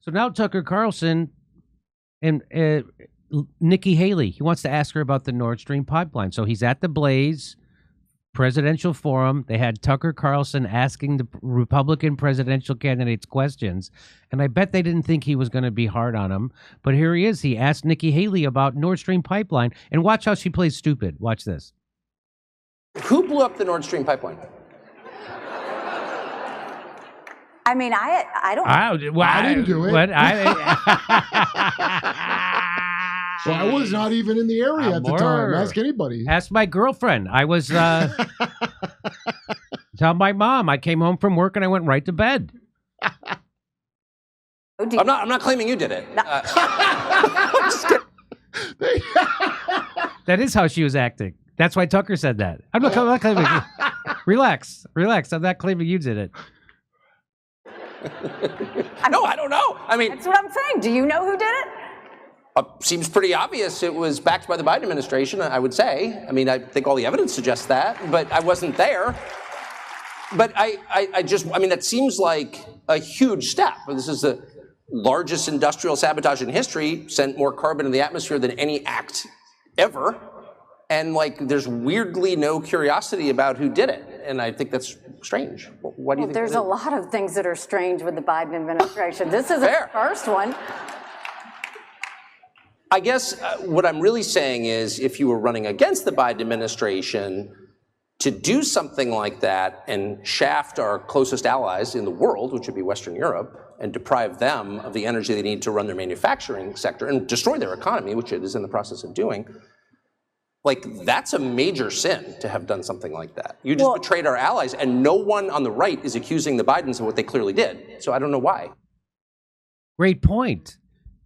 So now Tucker Carlson and Nikki Haley, he wants to ask her about the Nord Stream pipeline. So he's at the Blaze presidential forum. They had Tucker Carlson asking the Republican presidential candidates questions, and I bet they didn't think he was going to be hard on him. But here he is. He asked Nikki Haley about Nord Stream pipeline, and watch how she plays stupid. Watch this. Who blew up the Nord Stream pipeline? I mean, I don't. I didn't do it. What? Well, I was not even in the area at the time. Ask anybody. Ask my girlfriend. I was tell my mom. I came home from work and I went right to bed. I'm not claiming you did it. No. That is how she was acting. That's why Tucker said that. I'm not claiming. Relax. I'm not claiming you did it. No, I don't know. I mean, that's what I'm saying. Do you know who did it? Seems pretty obvious it was backed by the Biden administration, I would say. I mean, I think all the evidence suggests that, but I wasn't there. But I mean, that seems like a huge step. This is the largest industrial sabotage in history, sent more carbon in the atmosphere than any act ever. And like, there's weirdly no curiosity about who did it. And I think that's strange. What do you think? There's a lot of things that are strange with the Biden administration. This isn't the first one. I guess what I'm really saying is if you were running against the Biden administration, to do something like that and shaft our closest allies in the world, which would be Western Europe, and deprive them of the energy they need to run their manufacturing sector and destroy their economy, which it is in the process of doing, like, that's a major sin to have done something like that. You just betrayed our allies, and no one on the right is accusing the Bidens of what they clearly did. So I don't know why. Great point.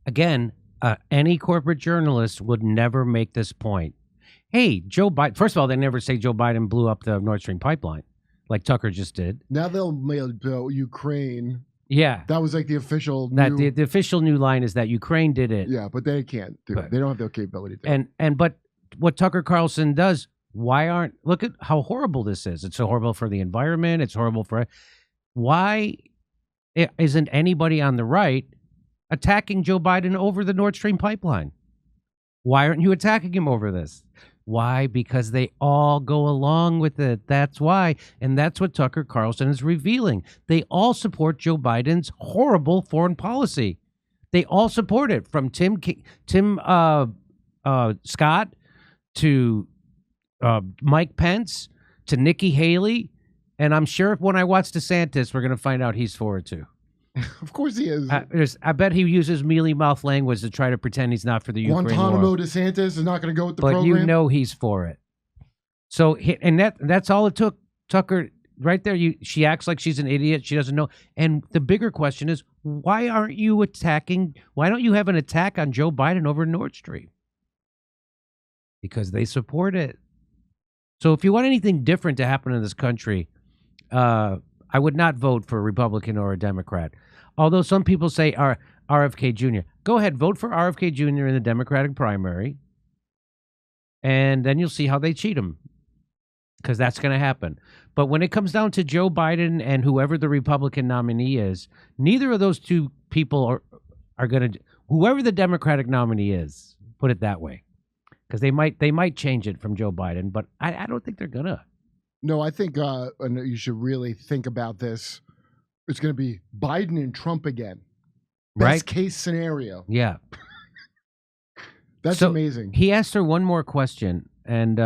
Again, any corporate journalist would never make this point. Hey, Joe Biden. First of all, they never say Joe Biden blew up the Nord Stream pipeline, like Tucker just did. Now they'll mail Ukraine. Yeah, that was like the official. The official new line is that Ukraine did it. Yeah, but they can't do it. They don't have the capability to. But what Tucker Carlson does, look at how horrible this is. It's so horrible for the environment. It's horrible for. Why isn't anybody on the right attacking Joe Biden over the Nord Stream pipeline? Why aren't you attacking him over this? Why? Because they all go along with it. That's why. And that's what Tucker Carlson is revealing. They all support Joe Biden's horrible foreign policy. They all support it, from Tim Scott to Mike Pence to Nikki Haley. And I'm sure when I watch DeSantis, we're going to find out he's for it too. Of course he is. I bet he uses mealy-mouth language to try to pretend he's not for the Ukraine Guantanamo war. DeSantis is not going to go with the program. program. But you know he's for it. So, and that's all it took. Tucker, right there, she acts like she's an idiot. She doesn't know. And the bigger question is, why don't you have an attack on Joe Biden over Nord Stream? Because they support it. So if you want anything different to happen in this country, I would not vote for a Republican or a Democrat. Although some people say RFK Jr. Go ahead, vote for RFK Jr. in the Democratic primary, and then you'll see how they cheat him, because that's going to happen. But when it comes down to Joe Biden and whoever the Republican nominee is, neither of those two people are going to, whoever the Democratic nominee is, put it that way, because they might change it from Joe Biden, but I don't think they're going to. No, I think you should really think about this. It's going to be Biden and Trump again. Best case scenario. Yeah. That's amazing. He asked her one more question, and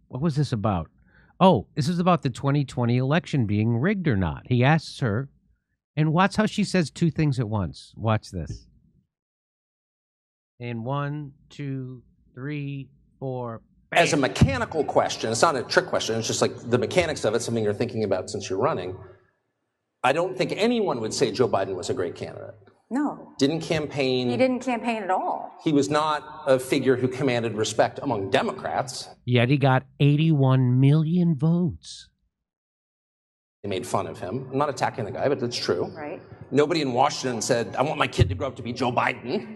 what was this about? Oh, this is about the 2020 election being rigged or not. He asks her, and watch how she says two things at once. Watch this. In 1, 2, 3, 4. Bam. As a mechanical question, it's not a trick question, it's just like the mechanics of it, something you're thinking about since you're running. I don't think anyone would say Joe Biden was a great candidate. No. Didn't campaign. He didn't campaign at all. He was not a figure who commanded respect among Democrats. Yet he got 81 million votes. They made fun of him. I'm not attacking the guy, but that's true. Right. Nobody in Washington said, I want my kid to grow up to be Joe Biden.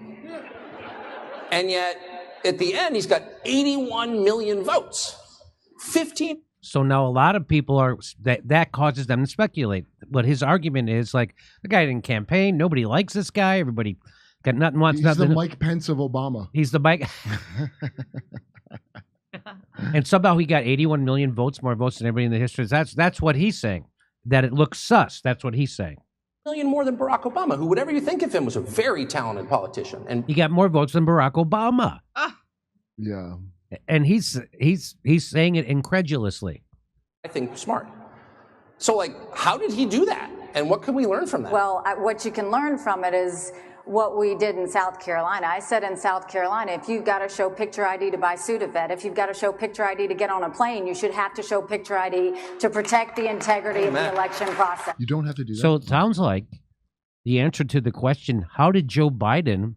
And yet, at the end, he's got 81 million votes. 15 So now a lot of people are that causes them to speculate. But his argument is like, the guy didn't campaign. Nobody likes this guy. Everybody got nothing, wants nothing. He's the Mike Pence of Obama. He's the Mike. And somehow he got 81 million votes, more votes than everybody in the history. That's what he's saying. That it looks sus. That's what he's saying. Million more than Barack Obama, who, whatever you think of him, was a very talented politician. And he got more votes than Barack Obama. Yeah. And he's saying it incredulously. I think smart. So, like, how did he do that? And what can we learn from that? Well, what you can learn from it is what we did in South Carolina. I said in South Carolina, if you've got to show picture ID to buy Sudafed, if you've got to show picture ID to get on a plane, you should have to show picture ID to protect the integrity of the election process. You don't have to do that. So it sounds like the answer to the question, how did Joe Biden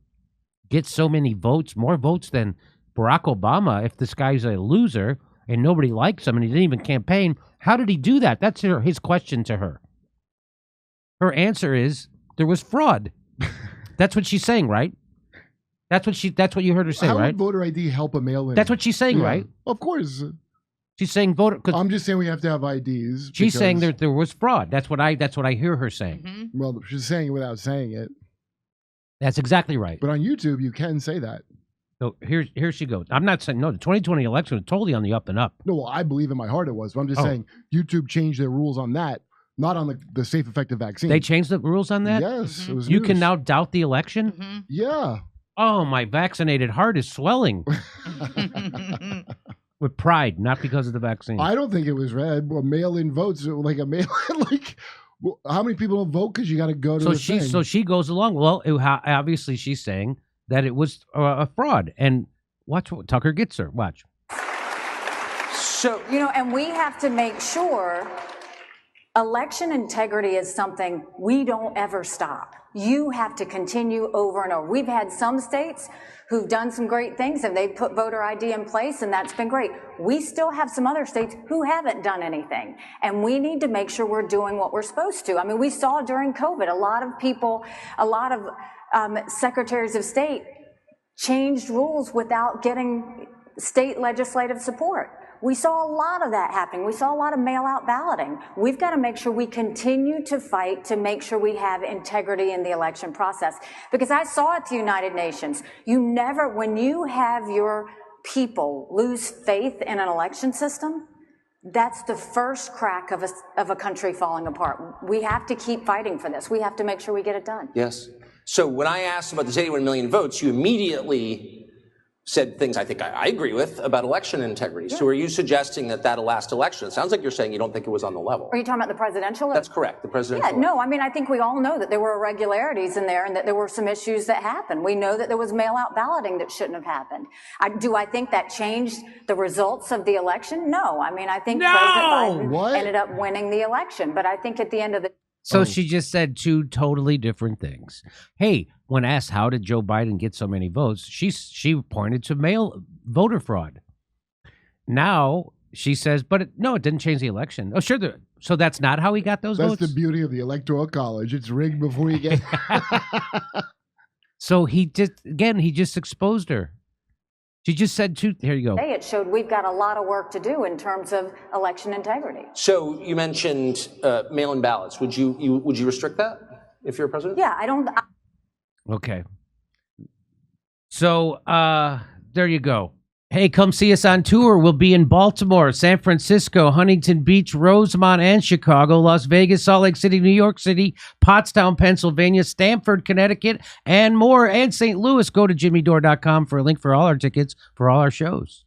get so many votes, more votes than Barack Obama, if this guy's a loser and nobody likes him and he didn't even campaign? How did he do that? That's his question to her. Her answer is there was fraud. That's what she's saying, right? That's what you heard her say, How right? would voter ID help a mail-in? That's what she's saying, Yeah, right? Of course. She's saying voter. I'm just saying we have to have IDs. She's saying because- there was fraud. That's what I hear her saying. Mm-hmm. Well, she's saying it without saying it. That's exactly right. But on YouTube, you can say that. So here she goes. I'm not saying no. The 2020 election was totally on the up and up. No, well, I believe in my heart it was. But I'm just saying YouTube changed their rules on that, not on the safe, effective vaccine. They changed the rules on that. Yes, it was. You can news. now doubt the election. Mm-hmm. Yeah. Oh, my vaccinated heart is swelling with pride, not because of the vaccine. I don't think it was red. Well, mail-in votes, like a mail-in, like well, how many people don't vote because you got to go to the thing? She goes along. Well, obviously she's saying that it was a fraud, and watch what Tucker gets her. Watch. So, And we have to make sure election integrity is something we don't ever stop. You have to continue over and over. We've had some states who've done some great things and they've put voter ID in place, and that's been great. We still have some other states who haven't done anything, and we need to make sure we're doing what we're supposed to. I mean, we saw during COVID, a lot of secretaries of state changed rules without getting state legislative support. We saw a lot of that happening. We saw a lot of mail-out balloting. We've got to make sure we continue to fight to make sure we have integrity in the election process. Because I saw at the United Nations, when you have your people lose faith in an election system, that's the first crack of a country falling apart. We have to keep fighting for this. We have to make sure we get it done. yes. So when I asked about the 81 million votes, you immediately said things I think I agree with about election integrity. Yeah. So are you suggesting that last election, it sounds like you're saying you don't think it was on the level? Are you talking about the presidential? That's correct, the presidential. Yeah, no, I mean, I think we all know that there were irregularities in there and that there were some issues that happened. We know that there was mail-out balloting that shouldn't have happened. Do I think that changed the results of the election? No. I mean, I think President Biden ended up winning the election. But I think at the end of the So she just said two totally different things. Hey, when asked how did Joe Biden get so many votes, she pointed to mail voter fraud. Now she says, but it didn't change the election. Oh, sure. So that's not how he got those votes? That's the beauty of the Electoral College. It's rigged before you get... So he just exposed her. She just said two. Here you go. It showed we've got a lot of work to do in terms of election integrity. So you mentioned mail-in ballots. Would you restrict that if you're president? Yeah, I don't. Okay. So there you go. Hey, come see us on tour. We'll be in Baltimore, San Francisco, Huntington Beach, Rosemont, and Chicago, Las Vegas, Salt Lake City, New York City, Pottstown, Pennsylvania, Stamford, Connecticut, and more, and St. Louis. Go to jimmydore.com for a link for all our tickets for all our shows.